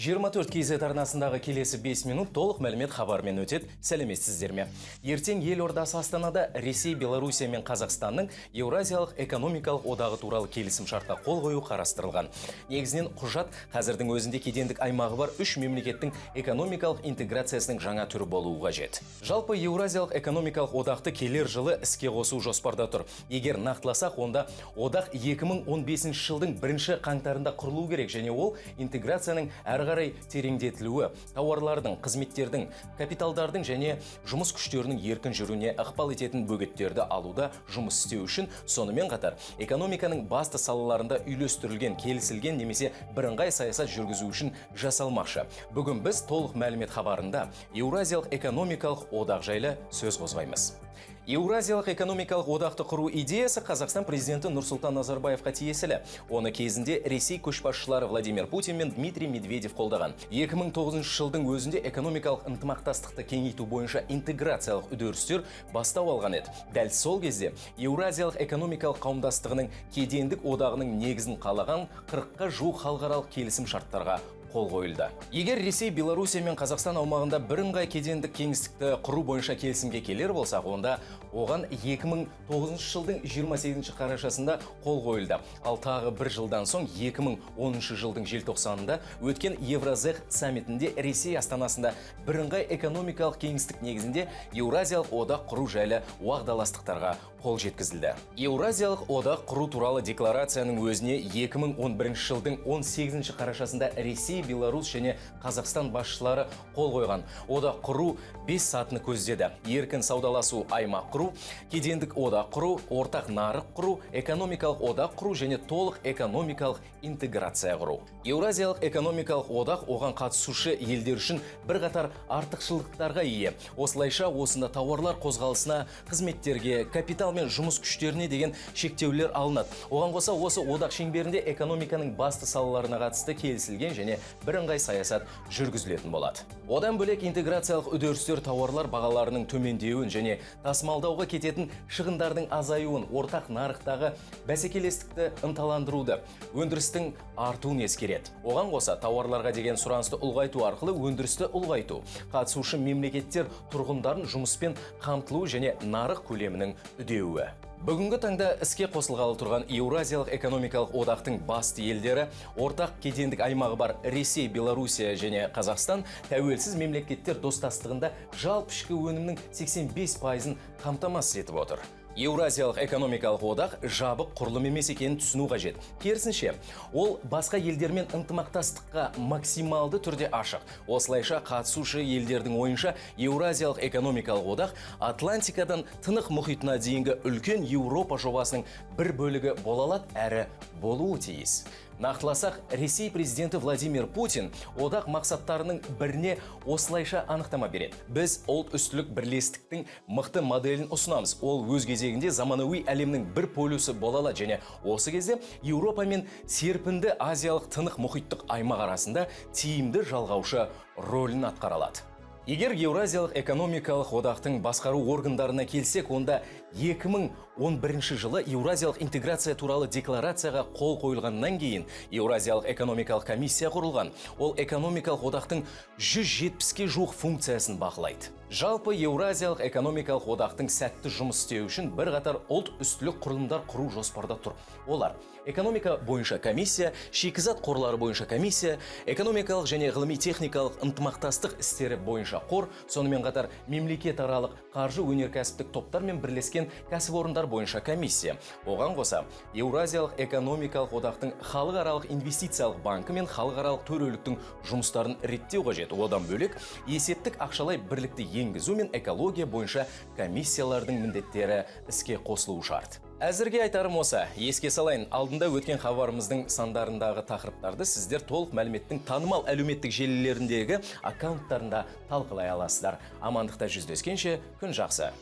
24 KZ арнасындағы келесі 5 минут толық мәлімет хабармен өтеді. Сәлеметсіздер ме? Ертең елордасы Астанада Ресей, Белоруссия мен Қазақстанның Еуразиялық экономикалық одағы туралы келісім шартқа қол қою қарастырылған. Негізінен құжат қазірдің өзінде кедендік аймағы бар 3 мемлекеттің экономикалық интеграциясының жаңа түрі болуы қажет. Жалпы Еуразиялық экономикалық одақты келер жылы іске қосу жоспарда тұр. Егер нақтыласақ, онда одақ 2015 жылдың 1 қаңтарында құрылу керек, және ол интеграцияның әрі қарай тереңдетілуі, тауарлардың, қызметтердің, капиталдардың және жұмыс күштерінің еркін жүруіне ықпал ететін бөгеттерді алуда жұмыс істеу үшін, сонымен қатар экономиканың басты салаларында үйлестірілген, келісілген немесе бірыңғай саясат жүргізу үшін жасалмақшы. Бүгін біз толық мәлімет хабарында Еуразиялық экономикалық одақ жайлы сөз қозғаймыз. Еуразиялық экономикалық одақты құру идеясы Қазақстан президенті Нұрсұлтан Назарбаевқа тиесілі. Оны кезінде Ресей көшбасшылары Владимир Путин мен Дмитрий Медведев қолдаған. 2009 жылдың өзінде экономикалық ынтымақтастықты кеңейту бойынша интеграциялық үдерістер бастау алған еді. Дәл сол кезде Еуразиялық экономикалық қауымдастығының кедендік одағының негізін қалаған 40-қа жуық халықаралық келісім шарттарға қол қойылды. Егер Ресей, Белоруссия мен Қазақстан аумағында бірыңғай кедендік кеңістікті құру бойынша келісімге келер болсақ, онда оған 2009 жылдың 28 қарашасында қол қойылды. Ал тағы бір жылдан соң 2010 жылдың желтоқсанында өткен Евразех саммитінде Ресей астанасында бірыңғай экономикалық кеңістік негізінде Еуразиялық одақ құру жайлы уағдаластықтарға қол жеткізілді. Еуразиялық одақ құру туралы декларацияның өзіне 2011 жылдың 18 қарашасында Ресей, Беларусь және Қазақстан басшылары қол қойған. Одақ құру 5 сатыны көздеді. Еркін саудаласу аймақ құру, кедендік одақ құру, ортақ нарық құру, экономикалық одақ құру және толық экономикалық интеграция құру. Еуразиялық экономикалық одақ оған қатысушы елдер үшін бірқатар артықшылықтарға ие. Осылайша осында тауарлар қозғалысына, қызметтерге, капитал мен жұмыс күштеріне деген шектеулер алынады. Оған қоса осы одақ шеңберінде экономиканың басты салаларына қатысты келісілген және бірыңғай саясат жүргізілетін болады. Одан бөлек интеграциялық үдерістер тауарлар бағаларының төмендеуін және тасымалдауға кететін шығындардың азаюын, ортақ нарықтағы бәсекелестікті ынталандыруды, өндірістің артуын ескереді. Оған қоса тауарларға деген сұранысты ұлғайту арқылы өндірісті ұлғайту, қатысушы мемлекеттер тұрғындарын жұмыспен қамтылу және нарық көлемінің үдеуі. Бүгінгі таңда іске қосылғалы тұрған Еуразиялық экономикалық одақтың басты елдері, ортақ кедендік аймағы бар Ресей, Белоруссия және Қазақстан тәуелсіз мемлекеттер достастығында жалпы ішкі өнімнің 85%-ын қамтамасыз етіп отыр. Еуразиялық экономикалық одақ жабық құрылым емес екенін түсіну қажет. Керісінше, ол басқа елдермен ынтымақтастыққа максималды түрде ашық. Осылайша қатысушы елдердің ойынша Еуразиялық экономикалық одақ Атлантикадан Тынық мұхитына дейінгі үлкен Еуропа жобасының бір бөлігі бола алады әрі болуы тиіс. Нақтыласақ, Ресей президенті Владимир Путин одақ мақсаттарының біріне осылайша анықтама береді. Біз ұлт үстілік бірлестіктің мықты моделін ұсынамыз. Ол өз кезегінде заманауи әлемнің бір полюсы бола алады және осы кезде Еуропа мен серпінді Азиялық Тынық мұхиттық аймақ арасында тиімді жалғаушы рөлін атқара алады. Егер Еуразиялық экономикалық одақтың басқару органдарына келсек, онда 2011 жылы Еуразиялық интеграция туралы декларацияға қол қойылғаннан кейін Еуразиялық экономикалық комиссия құрылған. Ол экономикалық одақтың 170-ке жуық функциясын бақылайды. Жалпы Еуразиялық экономикалық одақтың сәтті жұмыс істеу үшін бірқатар ұлт үстілік құрылымдар құру жоспарда тұр. Олар: экономика бойынша комиссия, шикізат қорлары бойынша комиссия, экономикалық және ғылыми-техникалық ынтымақтастық істері бойынша қор, сонымен қатар мемлекетаралық қаржы өнеркәсіптік топтар мен бірлескен кәсіпорындар бойынша комиссия. Оған қоса, Еуразиялық экономикалық одақтың халықаралық инвестициялық банкі мен халықаралық төреліктің жұмыстарын реттеу қажет. Одан бөлек, есептік ақшалай бірлікті енгізу мен экология бойынша комиссиялардың міндеттері іске қосылуы шарт. Әзірге айтарым осы. Еске салайын, алдында өткен хабарымыздың сандарындағы тақырыптарды сіздер толық мәліметтің танымал әлеуметтік желілеріндегі аккаунттарында талқылай аласыздар. Амандықта жүздескенше, күн жақсы.